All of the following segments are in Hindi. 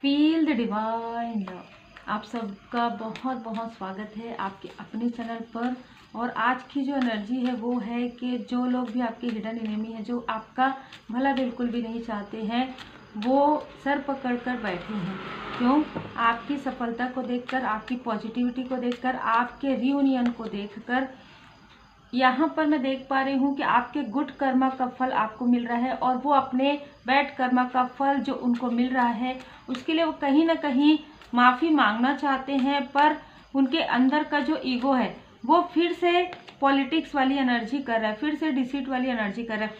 Feel the divine love. आप सबका बहुत बहुत स्वागत है आपके अपने चैनल पर। और आज की जो एनर्जी है वो है कि जो लोग भी आपके हिडन एनिमी हैं, जो आपका भला बिल्कुल भी नहीं चाहते हैं, वो सर पकड़ कर बैठे हैं। क्यों? आपकी सफलता को देखकर, आपकी पॉजिटिविटी को देखकर, आपके रियूनियन को देखकर यहाँ पर मैं देख पा रही हूँ कि आपके गुड कर्मा का फल आपको मिल रहा है, और वो अपने बैड कर्मा का फल जो उनको मिल रहा है उसके लिए वो कहीं ना कहीं माफ़ी मांगना चाहते हैं। पर उनके अंदर का जो ईगो है वो फिर से पॉलिटिक्स वाली एनर्जी कर रहा है, फिर से डिसीट वाली एनर्जी कर रहा है।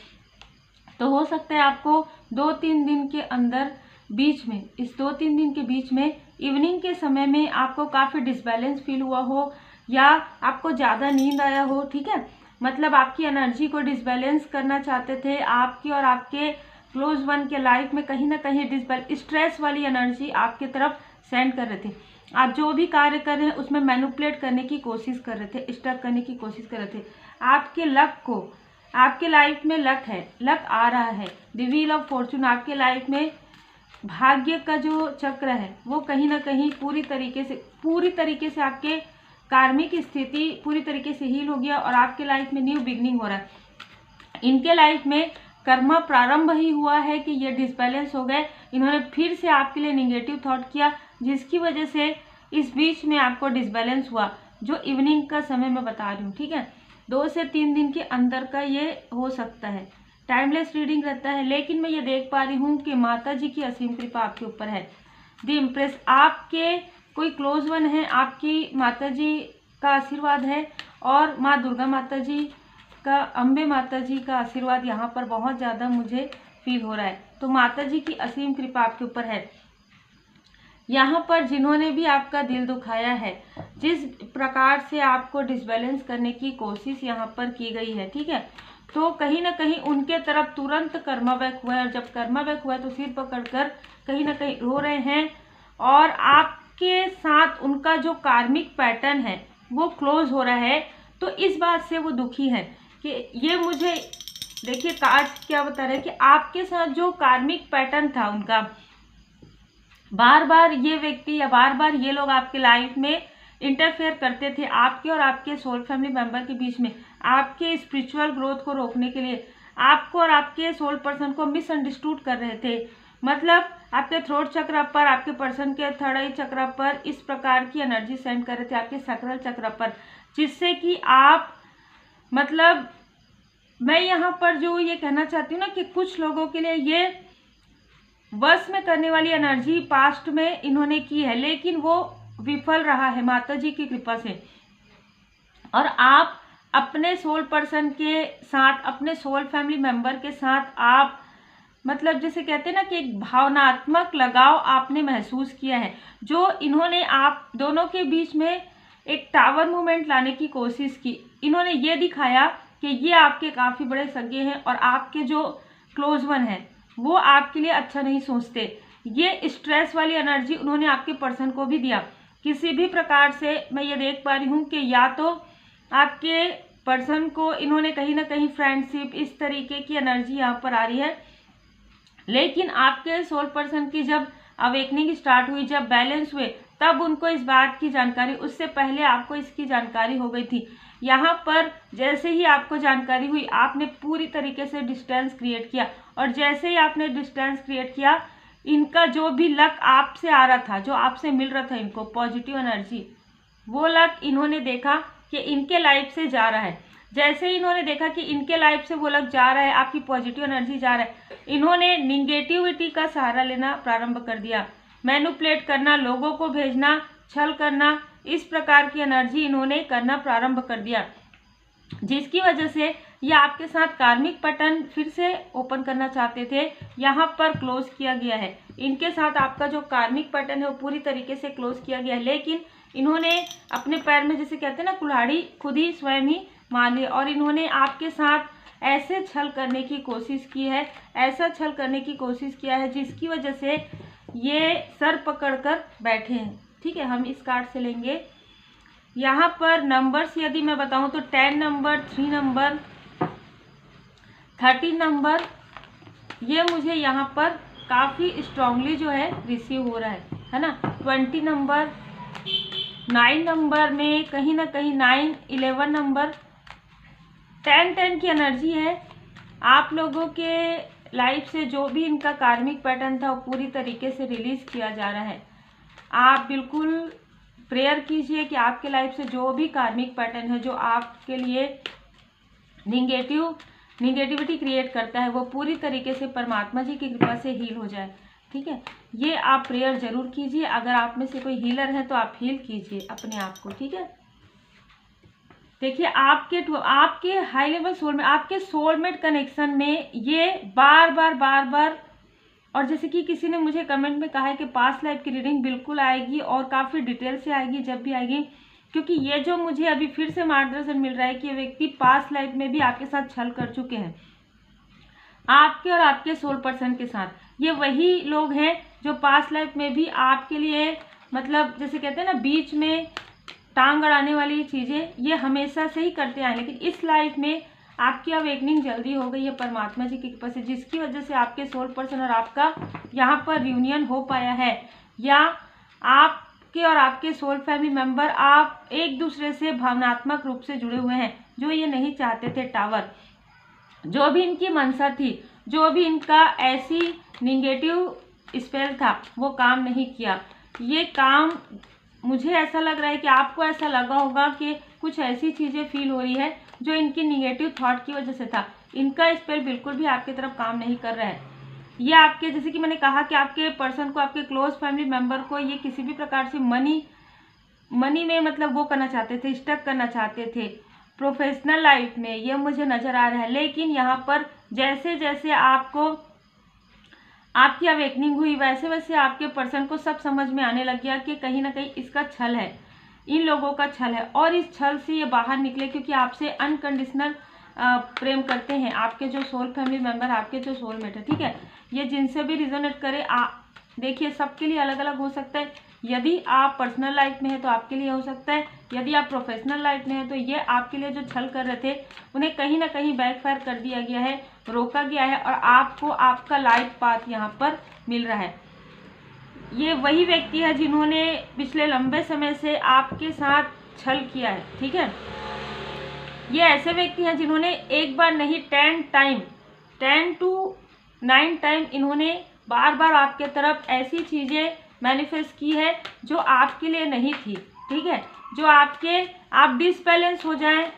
तो हो सकता है आपको 2-3 दिन के अंदर बीच में, इस 2-3 दिन के बीच में इवनिंग के समय में आपको काफ़ी डिसबैलेंस फील हुआ हो, या आपको ज़्यादा नींद आया हो। ठीक है, मतलब आपकी एनर्जी को डिसबैलेंस करना चाहते थे। आपकी और आपके क्लोज वन के लाइफ में कहीं ना कहीं स्ट्रेस वाली एनर्जी आपकी तरफ सेंड कर रहे थे। आप जो भी कार्य कर रहे हैं उसमें मैनिपुलेट करने की कोशिश कर रहे थे, स्टक करने की कोशिश कर रहे थे। आपके लक को, आपके लाइफ में लक है, लक आ रहा है, द व्हील ऑफ फॉर्चून आपके लाइफ में, भाग्य का जो चक्र है वो कहीं ना कहीं पूरी तरीके से आपके कार्मिक स्थिति पूरी तरीके से हील हो गया, और आपके लाइफ में न्यू बिगनिंग हो रहा है। इनके लाइफ में कर्मा प्रारंभ ही हुआ है कि ये डिसबैलेंस हो गए। इन्होंने फिर से आपके लिए नेगेटिव थॉट किया, जिसकी वजह से इस बीच में आपको डिसबैलेंस हुआ, जो इवनिंग का समय मैं बता रही हूँ। ठीक है, 2 से 3 दिन के अंदर का ये हो सकता है। टाइमलेस रीडिंग रहता है, लेकिन मैं ये देख पा रही हूँ कि माता जी की असीम कृपा आपके ऊपर है। द इम्प्रेस, आपके कोई क्लोज वन है, आपकी माता जी का आशीर्वाद है, और माँ दुर्गा माता जी का, अम्बे माता जी का आशीर्वाद यहाँ पर बहुत ज़्यादा मुझे फील हो रहा है। तो माता जी की असीम कृपा आपके ऊपर है। यहाँ पर जिन्होंने भी आपका दिल दुखाया है, जिस प्रकार से आपको डिसबैलेंस करने की कोशिश यहाँ पर की गई है, ठीक है, तो कहीं ना कहीं उनके तरफ तुरंत कर्मा बैक हुआ है। और जब कर्मा बैक हुआ है तो सिर पकड़कर कहीं ना कहीं रो रहे हैं, और आपके साथ उनका जो कार्मिक पैटर्न है वो क्लोज हो रहा है। तो इस बात से वो दुखी है कि ये मुझे देखिए कार्ड क्या बता रहे हैं कि आपके साथ जो कार्मिक पैटर्न था उनका, बार बार ये व्यक्ति या बार बार ये लोग आपके लाइफ में इंटरफेयर करते थे, आपके और आपके सोल फैमिली मेंबर के बीच में, आपके स्पिरिचुअल ग्रोथ को रोकने के लिए आपको और आपके सोल पर्सन को मिसअंडरस्टूड कर रहे थे। मतलब आपके थ्रोट चक्र पर, आपके पर्सन के थर्ड आई चक्र पर इस प्रकार की एनर्जी सेंड कर रहे थे, आपके सैक्रल चक्र पर, जिससे कि आप, मतलब मैं यहाँ पर जो ये कहना चाहती हूँ ना कि कुछ लोगों के लिए ये वश में करने वाली एनर्जी पास्ट में इन्होंने की है, लेकिन वो विफल रहा है माता जी की कृपा से। और आप अपने सोल पर्सन के साथ, अपने सोल फैमिली मेंबर के साथ आप, मतलब जैसे कहते हैं ना कि एक भावनात्मक लगाव आपने महसूस किया है, जो इन्होंने आप दोनों के बीच में एक टावर मूवमेंट लाने की कोशिश की। इन्होंने ये दिखाया कि ये आपके काफ़ी बड़े सगे हैं, और आपके जो क्लोज वन हैं वो आपके लिए अच्छा नहीं सोचते। ये स्ट्रेस वाली एनर्जी उन्होंने आपके पर्सन को भी दिया। किसी भी प्रकार से मैं ये देख पा रही हूँ कि या तो आपके पर्सन को इन्होंने कहीं ना कहीं फ्रेंडशिप, इस तरीके की एनर्जी यहाँ पर आ रही है। लेकिन आपके सोल पर्सन की जब अवेकनिंग स्टार्ट हुई, जब बैलेंस हुए, तब उनको इस बात की जानकारी, उससे पहले आपको इसकी जानकारी हो गई थी। यहाँ पर जैसे ही आपको जानकारी हुई, आपने पूरी तरीके से डिस्टेंस क्रिएट किया, और जैसे ही आपने डिस्टेंस क्रिएट किया, इनका जो भी लक आपसे आ रहा था, जो आपसे मिल रहा था इनको पॉजिटिव एनर्जी, वो लक इन्होंने देखा कि इनके लाइफ से जा रहा है। जैसे ही इन्होंने देखा कि इनके लाइफ से वो लग जा रहा है, आपकी पॉजिटिव एनर्जी जा रहा है, इन्होंने निगेटिविटी का सहारा लेना प्रारंभ कर दिया। मैनिपुलेट करना, लोगों को भेजना, छल करना, इस प्रकार की एनर्जी इन्होंने करना प्रारंभ कर दिया, जिसकी वजह से ये आपके साथ कार्मिक पैटर्न फिर से ओपन करना चाहते थे, यहाँ पर क्लोज किया गया है। इनके साथ आपका जो कार्मिक पैटर्न है वो पूरी तरीके से क्लोज किया गया है, लेकिन इन्होंने अपने पैर में, जैसे कहते हैं ना, कुल्हाड़ी खुद ही स्वयं ही मार ली, और इन्होंने आपके साथ ऐसे छल करने की कोशिश की है, ऐसा छल करने की कोशिश किया है, जिसकी वजह से ये सर पकड़कर बैठे हैं। ठीक है, हम इस कार्ड से लेंगे। यहाँ पर नंबर्स यदि मैं बताऊँ तो 10 नंबर, 3 नंबर, 13 नंबर, ये मुझे यहाँ पर काफ़ी स्ट्रांगली जो है रिसीव हो रहा है ना। 20 नंबर, 9 नंबर में कहीं ना कहीं 9, 11 नंबर, 10 की एनर्जी है। आप लोगों के लाइफ से जो भी इनका कार्मिक पैटर्न था वो पूरी तरीके से रिलीज किया जा रहा है। आप बिल्कुल प्रेयर कीजिए कि आपके लाइफ से जो भी कार्मिक पैटर्न है जो आपके लिए निगेटिविटी क्रिएट करता है वो पूरी तरीके से परमात्मा जी की कृपा से हील हो जाए। ठीक है, ये आप प्रेयर जरूर कीजिए। अगर आप में से कोई हीलर है तो आप हील कीजिए अपने आप को। ठीक है, देखिए आपके हाई लेवल सोल में, आपके सोलमेट कनेक्शन में ये बार बार और जैसे कि किसी ने मुझे कमेंट में कहा है कि पास्ट लाइफ की रीडिंग बिल्कुल आएगी और काफ़ी डिटेल से आएगी जब भी आएगी, क्योंकि ये जो मुझे अभी फिर से मार्गदर्शन मिल रहा है कि ये व्यक्ति पास्ट लाइफ में भी आपके साथ छल कर चुके हैं, आपके और आपके सोल पर्सन के साथ। ये वही लोग हैं जो पास्ट लाइफ में भी आपके लिए, मतलब जैसे कहते हैं ना बीच में टांग अड़ाने वाली चीज़ें, ये हमेशा से ही करते आए, लेकिन इस लाइफ में आपकी अवेकनिंग जल्दी हो गई है परमात्मा जी की कृपा से, जिसकी वजह से आपके सोल पर्सन और आपका यहाँ पर रियूनियन हो पाया है, या आपके और आपके सोल फैमिली मेंबर आप एक दूसरे से भावनात्मक रूप से जुड़े हुए हैं, जो ये नहीं चाहते थे। टावर, जो भी इनकी मंशा थी, जो भी इनका ऐसी निगेटिव स्पेल था वो काम नहीं किया। ये काम, मुझे ऐसा लग रहा है कि आपको ऐसा लगा होगा कि कुछ ऐसी चीज़ें फील हो रही है जो इनकी निगेटिव थॉट की वजह से था। इनका स्पेल बिल्कुल भी आपकी तरफ काम नहीं कर रहा है। ये आपके, जैसे कि मैंने कहा कि आपके पर्सन को, आपके क्लोज फैमिली मेंबर को ये किसी भी प्रकार से मनी में मतलब वो करना चाहते थे, स्टक करना चाहते थे। प्रोफेशनल लाइफ में ये मुझे नज़र आ रहा है, लेकिन यहाँ पर जैसे जैसे आपकी अवेकनिंग हुई वैसे वैसे आपके पर्सन को सब समझ में आने लग गया कि कहीं ना कहीं इसका छल है, इन लोगों का छल है, और इस छल से ये बाहर निकले क्योंकि आपसे अनकंडीशनल प्रेम करते हैं आपके जो सोल फैमिली मेंबर, आपके जो सोलमेट है। ठीक है, ये जिनसे भी रिजोनेट करे, देखिए सबके लिए अलग अलग हो सकता है। यदि आप पर्सनल लाइफ में है तो आपके लिए हो सकता है, यदि आप प्रोफेशनल लाइफ में है तो ये आपके लिए जो छल कर रहे थे उन्हें कहीं ना कहीं बैकफायर कर दिया गया है, रोका गया है, और आपको आपका लाइफ पाथ यहाँ पर मिल रहा है। ये वही व्यक्ति है जिन्होंने पिछले लंबे समय से आपके साथ छल किया है। ठीक है, ये ऐसे व्यक्ति हैं जिन्होंने एक बार नहीं 10 to 9 टाइम इन्होंने बार बार आपके तरफ ऐसी चीज़ें मैनिफेस्ट की है जो आपके लिए नहीं थी। ठीक है, जो आप डिसबैलेंस हो जाएं,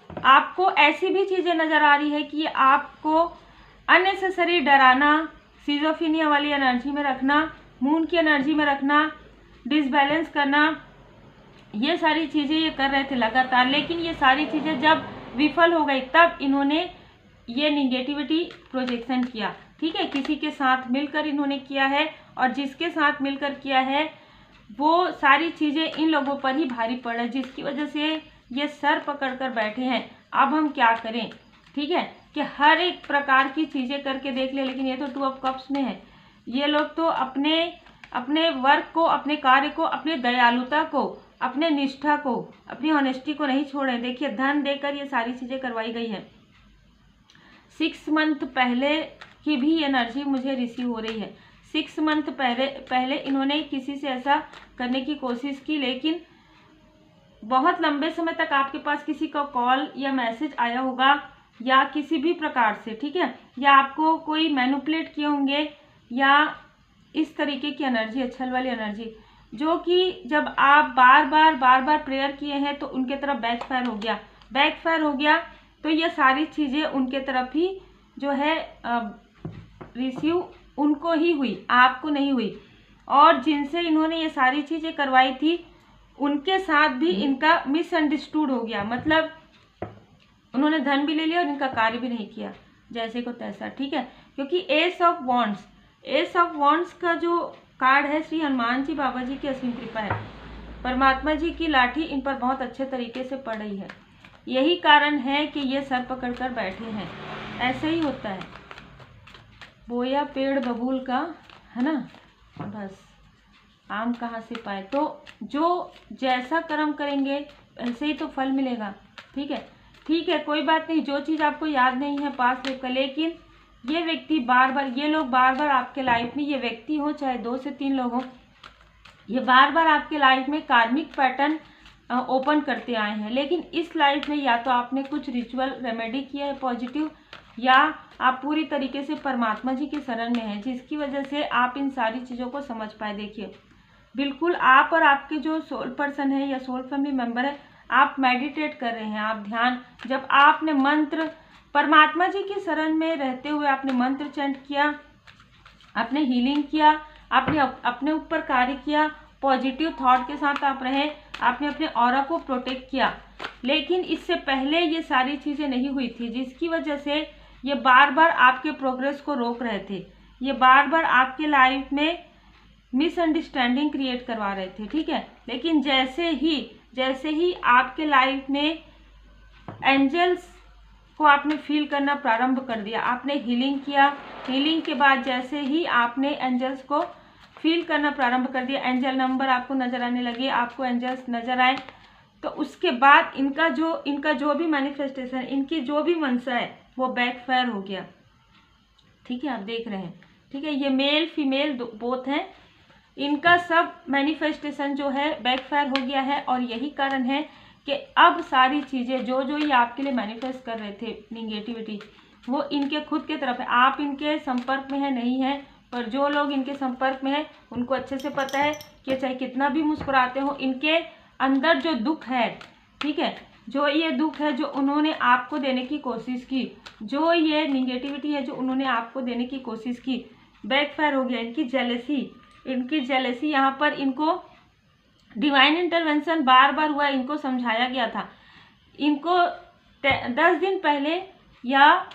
आपको ऐसी भी चीज़ें नज़र आ रही है कि आपको अननेसेसरी डराना, सिजोफीनिया वाली एनर्जी में रखना, मून की एनर्जी में रखना, डिसबैलेंस करना, ये सारी चीज़ें ये कर रहे थे लगातार। लेकिन ये सारी चीज़ें जब विफल हो गई तब इन्होंने ये निगेटिविटी प्रोजेक्शन किया। ठीक है, किसी के साथ मिलकर इन्होंने किया है, और जिसके साथ मिलकर किया है वो सारी चीज़ें इन लोगों पर ही भारी पड़ रही है, जिसकी वजह से ये सर पकड़कर बैठे हैं। अब हम क्या करें? ठीक है, कि हर एक प्रकार की चीज़ें करके देख ले, लेकिन ये तो 2 ऑफ कप्स में है। ये लोग तो अपने वर्क को, अपने कार्य को, अपने दयालुता को, अपने निष्ठा को, अपनी ऑनेस्टी को नहीं छोड़े। देखिए, धन देकर ये सारी चीज़ें करवाई गई है। 6 मंथ पहले की भी एनर्जी मुझे रिसीव हो रही है। 6 मंथ पहले इन्होंने किसी से ऐसा करने की कोशिश की, लेकिन बहुत लंबे समय तक आपके पास किसी का कॉल या मैसेज आया होगा, या किसी भी प्रकार से, ठीक है, या आपको कोई मैनिपुलेट किए होंगे, या इस तरीके की एनर्जी है, छल वाली एनर्जी, जो कि जब आप बार बार प्रेयर किए हैं तो उनके तरफ बैकफायर हो गया। तो ये सारी चीज़ें उनके तरफ ही जो है रिसीव उनको ही हुई, आपको नहीं हुई। और जिनसे इन्होंने ये सारी चीज़ें करवाई थी उनके साथ भी इनका मिसअंडरस्टूड हो गया, मतलब उन्होंने धन भी ले लिया और इनका कार्य भी नहीं किया, जैसे को तैसा। ठीक है, क्योंकि एस ऑफ वॉन्ड्स का जो कार्ड है, श्री हनुमान जी बाबा जी की असीम कृपा है, परमात्मा जी की लाठी इन पर बहुत अच्छे तरीके से पड़ रही है। यही कारण है कि ये सर पकड़कर बैठे हैं। ऐसे ही होता है, बोया पेड़ बबूल का, है ना, बस आम कहाँ से पाए। तो जो जैसा कर्म करेंगे ऐसे ही तो फल मिलेगा। ठीक है, कोई बात नहीं, जो चीज़ आपको याद नहीं है पास्ट लाइफ का, लेकिन ये व्यक्ति बार बार, ये लोग बार बार आपके लाइफ में, ये व्यक्ति हो चाहे 2 से 3 लोग हो, ये बार बार आपके लाइफ में कार्मिक पैटर्न ओपन करते आए हैं। लेकिन इस लाइफ में या तो आपने कुछ रिचुअल रेमेडी किया है पॉजिटिव, या आप पूरी तरीके से परमात्मा जी के शरण में हैं, जिसकी वजह से आप इन सारी चीज़ों को समझ पाए। देखिए, बिल्कुल आप और आपके जो सोल पर्सन है या सोल फैमिली मेंबर है, आप मेडिटेट कर रहे हैं, आप ध्यान, जब आपने मंत्र परमात्मा जी की शरण में रहते हुए आपने मंत्र चैंट किया, आपने हीलिंग किया, आपने अपने ऊपर कार्य किया, पॉजिटिव थॉट के साथ आप रहे, आपने अपने ऑरा को प्रोटेक्ट किया। लेकिन इससे पहले ये सारी चीज़ें नहीं हुई थी, जिसकी वजह से ये बार बार आपके प्रोग्रेस को रोक रहे थे, ये बार बार आपके लाइफ में मिसअंडरस्टैंडिंग क्रिएट करवा रहे थे, ठीक है। लेकिन जैसे ही आपके लाइफ में एंजल्स को आपने फील करना प्रारंभ कर दिया, आपने हीलिंग किया, हीलिंग के बाद जैसे ही आपने एंजल्स को फील करना प्रारंभ कर दिया, एंजल नंबर आपको नज़र आने लगे, आपको एंजल्स नज़र आए, तो उसके बाद इनका जो भी मैनिफेस्टेशन, इनकी जो भी मंशा है वो बैकफायर हो गया, ठीक है। आप देख रहे हैं, ठीक है, ये मेल फीमेल बोथ हैं, इनका सब मैनिफेस्टेशन जो है बैकफायर हो गया है। और यही कारण है कि अब सारी चीज़ें जो ये आपके लिए मैनिफेस्ट कर रहे थे निगेटिविटी, वो इनके खुद के तरफ है। आप इनके संपर्क में है नहीं है, पर जो लोग इनके संपर्क में है उनको अच्छे से पता है कि चाहे कितना भी मुस्कुराते हो, इनके अंदर जो दुख है, ठीक है, जो ये दुख है जो उन्होंने आपको देने की कोशिश की, जो ये निगेटिविटी है जो उन्होंने आपको देने की कोशिश की, बैकफायर हो गया। इनकी जेलसी यहाँ पर इनको डिवाइन इंटरवेंशन बार बार हुआ, इनको समझाया गया था। इनको 10 दिन पहले, या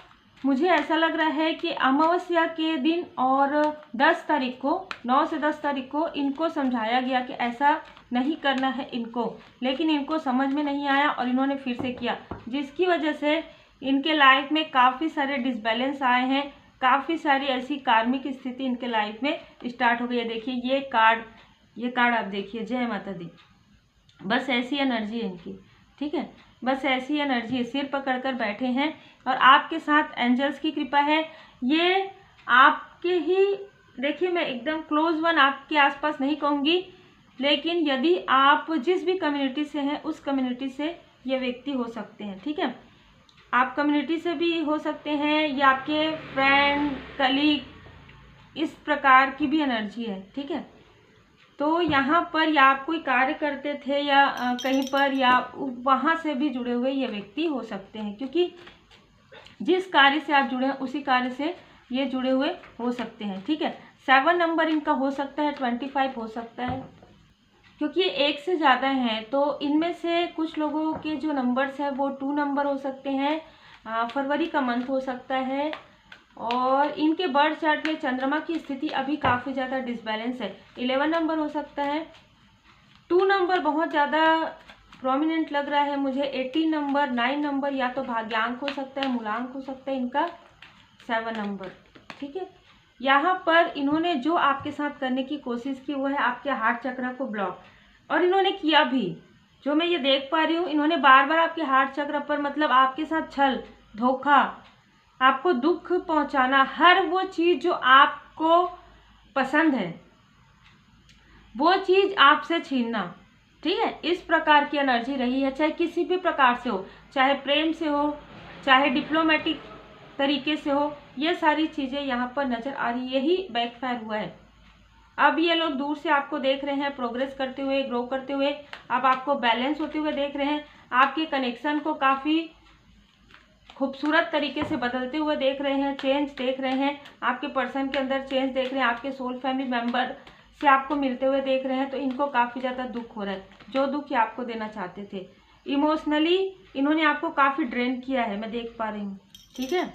मुझे ऐसा लग रहा है कि अमावस्या के दिन और 10 तारीख को, 9 से 10 तारीख को इनको समझाया गया कि ऐसा नहीं करना है इनको, लेकिन इनको समझ में नहीं आया और इन्होंने फिर से किया, जिसकी वजह से इनके लाइफ में काफ़ी सारे डिसबैलेंस आए हैं, काफ़ी सारी ऐसी कार्मिक स्थिति इनके लाइफ में स्टार्ट हो गई है। देखिए ये कार्ड आप देखिए, जय माता दी। बस ऐसी एनर्जी है इनकी, ठीक है, बस ऐसी एनर्जी है, सिर पकड़ कर बैठे हैं और आपके साथ एंजल्स की कृपा है। ये आपके ही, देखिए मैं एकदम क्लोज वन आपके आसपास नहीं कहूँगी, लेकिन यदि आप जिस भी कम्युनिटी से हैं उस कम्युनिटी से ये व्यक्ति हो सकते हैं, ठीक है। आप कम्युनिटी से भी हो सकते हैं या आपके फ्रेंड कलीग, इस प्रकार की भी एनर्जी है, ठीक है। तो यहाँ पर या आप कोई कार्य करते थे या कहीं पर, या वहाँ से भी जुड़े हुए ये व्यक्ति हो सकते हैं, क्योंकि जिस कार्य से आप जुड़े हैं उसी कार्य से ये जुड़े हुए हो सकते हैं, ठीक है। 7 नंबर इनका हो सकता है, 25 हो सकता है, क्योंकि ये 1 से ज़्यादा हैं। तो इनमें से कुछ लोगों के जो नंबर्स हैं वो 2 नंबर हो सकते हैं, फरवरी का मंथ हो सकता है, और इनके बर्थ चार्ट में चंद्रमा की स्थिति अभी काफ़ी ज़्यादा डिसबैलेंस है। 11 नंबर हो सकता है, 2 नंबर बहुत ज़्यादा प्रोमिनेंट लग रहा है मुझे, 18 नंबर, 9 नंबर या तो भाग्यांक हो सकता है, मूलांक हो सकता है इनका, 7 नंबर, ठीक है। यहाँ पर इन्होंने जो आपके साथ करने की कोशिश की वो है आपके हार्ट चक्र को ब्लॉक, और इन्होंने किया भी, जो मैं ये देख पा रही हूँ, इन्होंने बार बार आपके हार्ट चक्र पर, मतलब आपके साथ छल, धोखा, आपको दुख पहुँचाना, हर वो चीज़ जो आपको पसंद है वो चीज़ आपसे छीनना, ठीक है। इस प्रकार की एनर्जी रही है, चाहे किसी भी प्रकार से हो, चाहे प्रेम से हो, चाहे डिप्लोमेटिक तरीके से हो, ये सारी चीज़ें यहाँ पर नज़र आ रही, यही बैकफायर हुआ है। अब ये लोग दूर से आपको देख रहे हैं प्रोग्रेस करते हुए, ग्रो करते हुए, अब आपको बैलेंस होते हुए देख रहे हैं, आपके कनेक्शन को काफ़ी खूबसूरत तरीके से बदलते हुए देख रहे हैं, चेंज देख रहे हैं, आपके पर्सन के अंदर चेंज देख रहे हैं, आपके सोल फैमिली मेंबर से आपको मिलते हुए देख रहे हैं। तो इनको काफ़ी ज़्यादा दुख हो रहा है, जो दुख ये आपको देना चाहते थे। इमोशनली इन्होंने आपको काफ़ी ड्रेन किया है, मैं देख पा रही हूँ, ठीक है।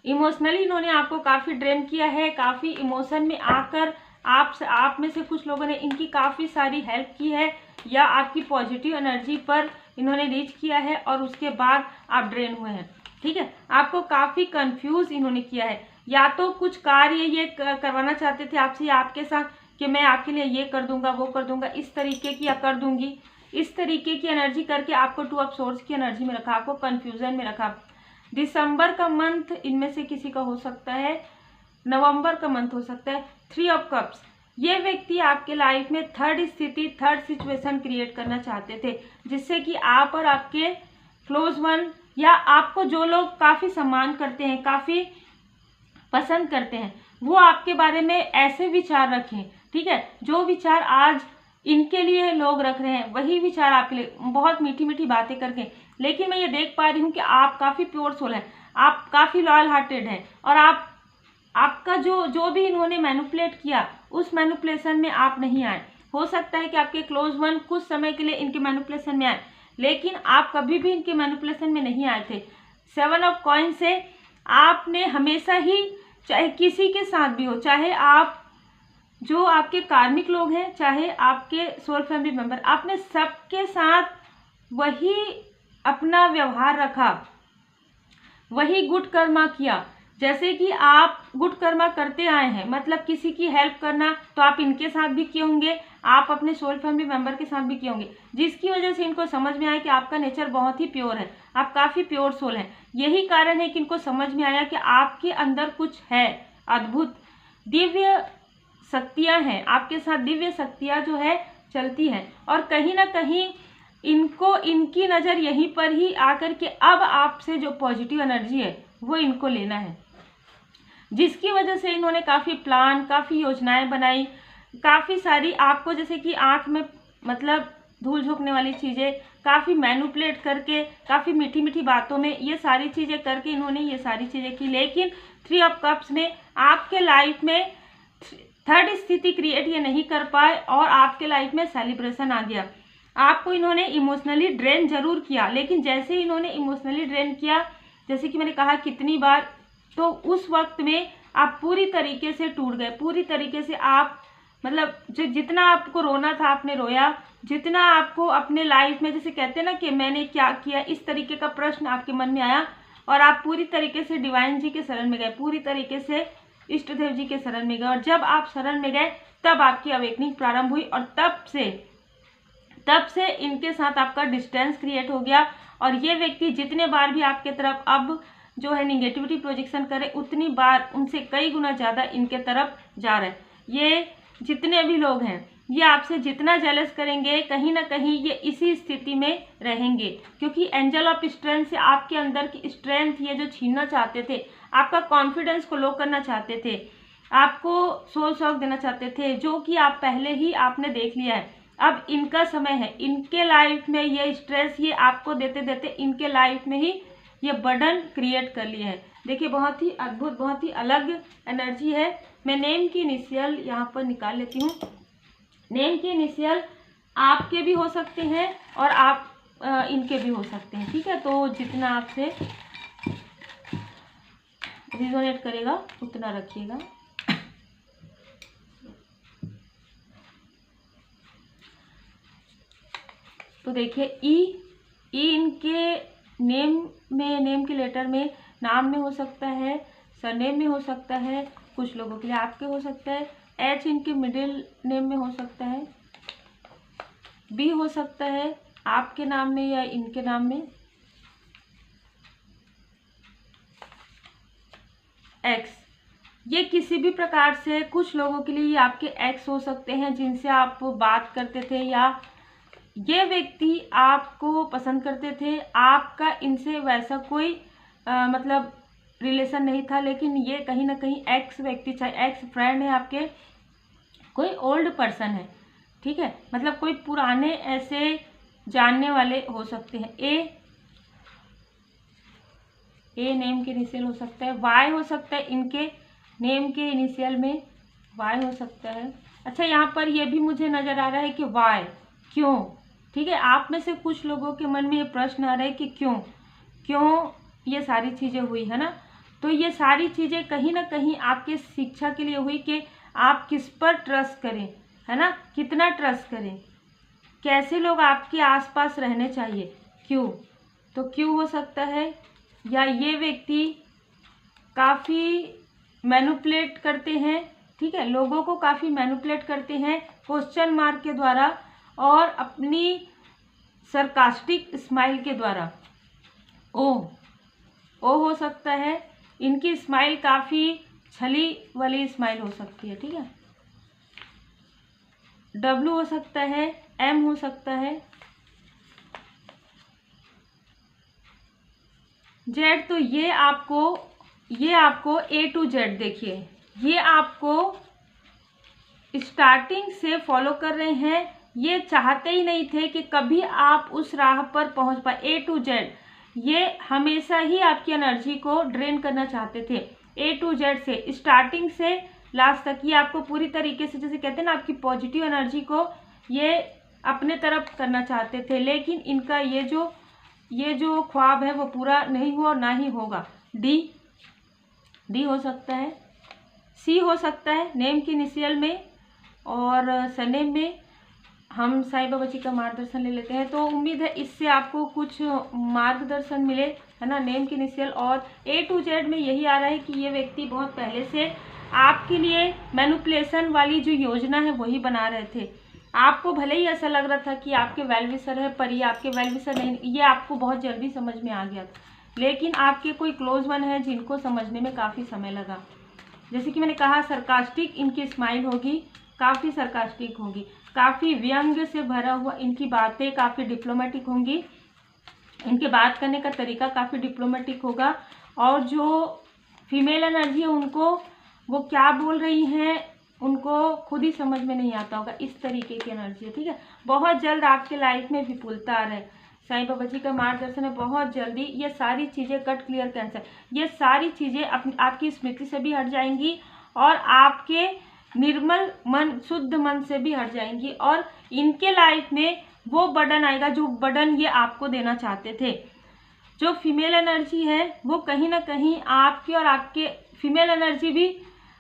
इमोशनली इन्होंने आपको काफ़ी ड्रेन किया है, काफ़ी इमोशन में आकर आप में से कुछ लोगों ने इनकी काफ़ी सारी हेल्प की है, या आपकी पॉजिटिव एनर्जी पर इन्होंने रीच किया है और उसके बाद आप ड्रेन हुए हैं, ठीक है। आपको काफ़ी कंफ्यूज इन्होंने किया है, या तो कुछ कार्य ये करवाना चाहते थे आपसे, आपके साथ, कि मैं आपके लिए ये कर दूंगा, वो कर दूंगा, इस तरीके की या कर दूंगी, इस तरीके की एनर्जी करके आपको 2 ऑफ सोर्स की एनर्जी में रखा, आपको कन्फ्यूजन में रखा। दिसंबर का मंथ इनमें से किसी का हो सकता है, नवंबर का मंथ हो सकता है। 3 ऑफ कप्स, ये व्यक्ति आपके लाइफ में थर्ड स्थिति, थर्ड सिचुएशन क्रिएट करना चाहते थे, जिससे कि आप और आपके क्लोज वन या आपको जो लोग काफ़ी सम्मान करते हैं, काफ़ी पसंद करते हैं, वो आपके बारे में ऐसे विचार रखें, ठीक है। जो विचार आज इनके लिए लोग रख रहे हैं वही विचार आपके लिए, बहुत मीठी मीठी बातें करके। लेकिन मैं ये देख पा रही हूँ कि आप काफ़ी प्योर सोल हैं, आप काफ़ी लॉयल हार्टेड हैं, और आपका जो भी इन्होंने मैनिपुलेट किया उस मैनिपुलेशन में आप नहीं आए। हो सकता है कि आपके क्लोज वन कुछ समय के लिए इनके मैनिपुलेशन में आए, लेकिन आप कभी भी इनके मैनिपुलेशन में नहीं आए थे। 7 ऑफ कॉइन से आपने हमेशा ही, चाहे किसी के साथ भी हो, चाहे आप जो आपके कार्मिक लोग हैं, चाहे आपके सोल फैमिली मेंबर, आपने सबके साथ वही अपना व्यवहार रखा, वही गुड कर्मा किया, जैसे कि आप गुड कर्मा करते आए हैं। मतलब किसी की हेल्प करना तो आप इनके साथ भी किए होंगे, आप अपने सोल फैमिली मेंबर के साथ भी किए होंगे, जिसकी वजह से इनको समझ में आया कि आपका नेचर बहुत ही प्योर है, आप काफ़ी प्योर सोल हैं। यही कारण है कि इनको समझ में आया कि आपके अंदर कुछ है, अद्भुत दिव्य शक्तियाँ हैं, आपके साथ दिव्य शक्तियाँ जो है चलती हैं। और कहीं ना कहीं इनको, इनकी नज़र यहीं पर ही आकर के अब आपसे जो पॉजिटिव एनर्जी है वो इनको लेना है, जिसकी वजह से इन्होंने काफ़ी प्लान, काफ़ी योजनाएं बनाई, काफ़ी सारी आपको, जैसे कि आँख में मतलब धूल झोंकने वाली चीज़ें, काफ़ी मैनिपुलेट करके, काफ़ी मीठी मीठी बातों में ये सारी चीज़ें करके इन्होंने ये सारी चीज़ें की। लेकिन 3 ऑफ कप्स ने आपके लाइफ में थर्ड स्थिति क्रिएट ये नहीं कर पाए और आपके लाइफ में सेलिब्रेशन आ गया। आपको इन्होंने इमोशनली ड्रेन जरूर किया, लेकिन जैसे ही इन्होंने इमोशनली ड्रेन किया, जैसे कि मैंने कहा कितनी बार, तो उस वक्त में आप पूरी तरीके से टूट गए, पूरी तरीके से आप मतलब जितना आपको रोना था आपने रोया, जितना आपको अपने लाइफ में, जैसे कहते हैं ना कि मैंने क्या किया, इस तरीके का प्रश्न आपके मन में आया और आप पूरी तरीके से डिवाइन जी के शरण में गए, पूरी तरीके से इष्ट देव जी के शरण में गए। और जब आप शरण में गए तब आपकी अवेकनिंग प्रारंभ हुई, और तब से इनके साथ आपका डिस्टेंस क्रिएट हो गया। और ये व्यक्ति जितने बार भी आपके तरफ अब जो है निगेटिविटी प्रोजेक्शन करे, उतनी बार उनसे कई गुना ज़्यादा इनके तरफ जा रहा है। ये जितने भी लोग हैं ये आपसे जितना जेलस करेंगे, कहीं ना कहीं ये इसी स्थिति में रहेंगे, क्योंकि एंजल ऑफ स्ट्रेंथ से आपके अंदर की स्ट्रेंथ ये जो छीनना चाहते थे, आपका कॉन्फिडेंस को लो करना चाहते थे, आपको सोल शॉक देना चाहते थे, जो कि आप पहले ही आपने देख लिया है। अब इनका समय है, इनके लाइफ में ये स्ट्रेस ये आपको देते देते इनके लाइफ में ही ये बर्डन क्रिएट कर लिया है। देखिए बहुत ही अद्भुत, बहुत ही अलग एनर्जी है। मैं नेम की इनिशियल यहाँ पर निकाल लेती हूँ। नेम के इनिशियल आपके भी हो सकते हैं और आप इनके भी हो सकते हैं, ठीक है। तो जितना आपसे रिजोनेट करेगा उतना रखिएगा। तो देखिए ई इनके नेम में, नेम के लेटर में, नाम में हो सकता है, सरनेम में हो सकता है, कुछ लोगों के लिए आपके हो सकता है, एच इनके मिडिल नेम में हो सकता है, बी हो सकता है आपके नाम में या इनके नाम में, एक्स ये किसी भी प्रकार से, कुछ लोगों के लिए ये आपके एक्स हो सकते हैं जिनसे आप बात करते थे, या ये व्यक्ति आपको पसंद करते थे, आपका इनसे वैसा कोई मतलब रिलेशन नहीं था, लेकिन ये कहीं ना कहीं एक्स व्यक्ति, चाहे एक्स फ्रेंड है आपके, कोई ओल्ड पर्सन है, ठीक है, मतलब कोई पुराने ऐसे जानने वाले हो सकते हैं। ए नेम के इनिशियल हो सकता है, वाई हो सकता है, इनके नेम के इनिशियल में वाई हो सकता है। अच्छा यहाँ पर ये भी मुझे नज़र आ रहा है कि वाई क्यों, ठीक है। आप में से कुछ लोगों के मन में ये प्रश्न आ रहा है कि क्यों ये सारी चीज़ें हुई, है ना। तो ये सारी चीज़ें कहीं ना कहीं आपके शिक्षा के लिए हुई कि आप किस पर ट्रस्ट करें, है ना, कितना ट्रस्ट करें, कैसे लोग आपके आसपास रहने चाहिए, क्यों। तो क्यों हो सकता है, या ये व्यक्ति काफ़ी मैनिपुलेट करते हैं, ठीक है, लोगों को काफ़ी मैनिपुलेट करते हैं क्वेश्चन मार्क के द्वारा और अपनी सरकास्टिक स्माइल के द्वारा। ओ हो सकता है। इनकी स्माइल काफ़ी छली वाली स्माइल हो सकती है, ठीक है। डब्ल्यू हो सकता है, एम हो सकता है, जेड। तो ये आपको ए टू जेड देखिए, ये आपको स्टार्टिंग से फॉलो कर रहे हैं। ये चाहते ही नहीं थे कि कभी आप उस राह पर पहुंच पाए। ए टू जेड ये हमेशा ही आपकी एनर्जी को ड्रेन करना चाहते थे। ए टू जेड से स्टार्टिंग से लास्ट तक ये आपको पूरी तरीके से, जैसे कहते हैं ना, आपकी पॉजिटिव एनर्जी को ये अपने तरफ करना चाहते थे। लेकिन इनका ये जो ख्वाब है वो पूरा नहीं हुआ और ना ही होगा। डी हो सकता है, सी हो सकता है नेम की इनिशियल में, और सरनेम में हम साईं बाबा जी का मार्गदर्शन ले लेते हैं। तो उम्मीद है इससे आपको कुछ मार्गदर्शन मिले, है ना। नेम की इनिशियल और ए टू जेड में यही आ रहा है कि ये व्यक्ति बहुत पहले से आपके लिए मैनिपुलेशन वाली जो योजना है वही बना रहे थे। आपको भले ही ऐसा लग रहा था कि आपके वेल विशर है, पर ये आपके वेल विशर नहीं, ये आपको बहुत जल्दी समझ में आ गया था। लेकिन आपके कोई क्लोज वन है जिनको समझने में काफ़ी समय लगा। जैसे कि मैंने कहा, सरकास्टिक इनकी स्माइल होगी, काफ़ी सरकास्टिक होगी, काफ़ी व्यंग्य से भरा हुआ इनकी बातें काफ़ी डिप्लोमेटिक होंगी। इनके बात करने का तरीका काफ़ी डिप्लोमेटिक होगा। और जो फीमेल एनर्जी है उनको वो क्या बोल रही हैं उनको खुद ही समझ में नहीं आता होगा, इस तरीके की एनर्जी है, ठीक है। बहुत जल्द आपके लाइफ में विपुलता आ रहा है। साईं बाबा जी का मार्गदर्शन है, बहुत जल्दी ये सारी चीज़ें, कट क्लियर कैंसर, ये सारी चीज़ें आपकी स्मृति से भी हट जाएंगी और आपके निर्मल मन, शुद्ध मन से भी हट जाएंगी। और इनके लाइफ में वो बर्डन आएगा जो बर्डन ये आपको देना चाहते थे। जो फीमेल एनर्जी है वो कहीं ना कहीं आपकी और आपके फीमेल एनर्जी भी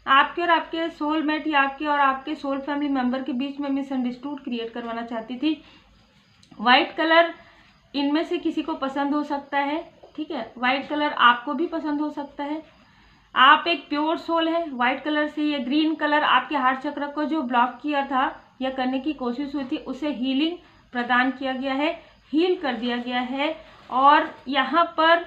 आपके और आपके सोलमेट या आपके और आपके सोल फैमिली मेंबर के बीच में मिसअंडरस्टूड क्रिएट करवाना चाहती थी। वाइट कलर इनमें से किसी को पसंद हो सकता है, ठीक है। वाइट कलर आपको भी पसंद हो सकता है। आप एक प्योर सोल है वाइट कलर से। ये ग्रीन कलर आपके हार्ट चक्र को जो ब्लॉक किया था या करने की कोशिश हुई थी उसे हीलिंग प्रदान किया गया है, हील कर दिया गया है। और यहाँ पर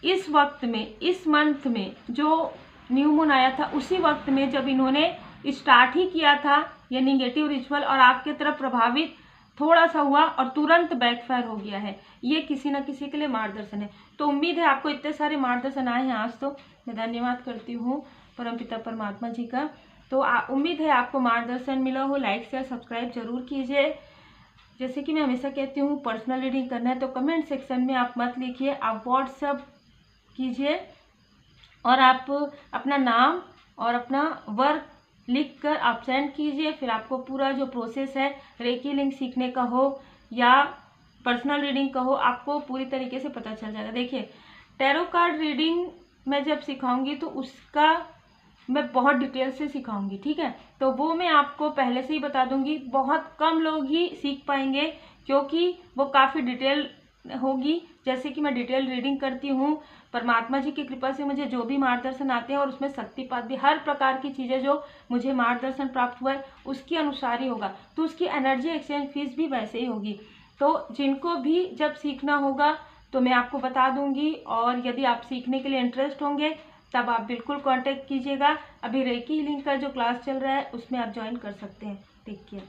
इस वक्त में, इस मंथ में जो न्यू मून आया था उसी वक्त में जब इन्होंने स्टार्ट ही किया था ये निगेटिव रिचुअल, और आपके तरफ प्रभावित थोड़ा सा हुआ और तुरंत बैकफायर हो गया है। ये किसी न किसी के लिए मार्गदर्शन है। तो उम्मीद है आपको इतने सारे मार्गदर्शन आए हैं आज, तो मैं धन्यवाद करती हूँ परमपिता परमात्मा जी का। तो उम्मीद है आपको मार्गदर्शन मिला हो। लाइक शेयर सब्सक्राइब जरूर कीजिए। जैसे कि मैं हमेशा कहती हूँ, पर्सनल रीडिंग करना है तो कमेंट सेक्शन में आप मत लिखिए, आप व्हाट्सएप कीजिए और आप अपना नाम और अपना वर्क लिख कर आप सेंड कीजिए। फिर आपको पूरा जो प्रोसेस है रेकी लिंक सीखने का हो या पर्सनल रीडिंग का हो, आपको पूरी तरीके से पता चल जाएगा। देखिए, टैरो कार्ड रीडिंग मैं जब सिखाऊंगी तो उसका मैं बहुत डिटेल से सिखाऊंगी, ठीक है। तो वो मैं आपको पहले से ही बता दूंगी। बहुत कम लोग ही सीख पाएंगे क्योंकि वो काफ़ी डिटेल होगी। जैसे कि मैं डिटेल रीडिंग करती हूँ, परमात्मा जी की कृपा से मुझे जो भी मार्गदर्शन आते हैं और उसमें शक्तिपात भी, हर प्रकार की चीज़ें जो मुझे मार्गदर्शन प्राप्त हुआ है उसके अनुसार ही होगा। तो उसकी एनर्जी एक्सचेंज फीस भी वैसे ही होगी। तो जिनको भी जब सीखना होगा तो मैं आपको बता दूंगी। और यदि आप सीखने के लिए इंटरेस्ट होंगे तब आप बिल्कुल कांटेक्ट कीजिएगा। अभी रेकी हीलिंग का जो क्लास चल रहा है उसमें आप ज्वाइन कर सकते हैं। Take care.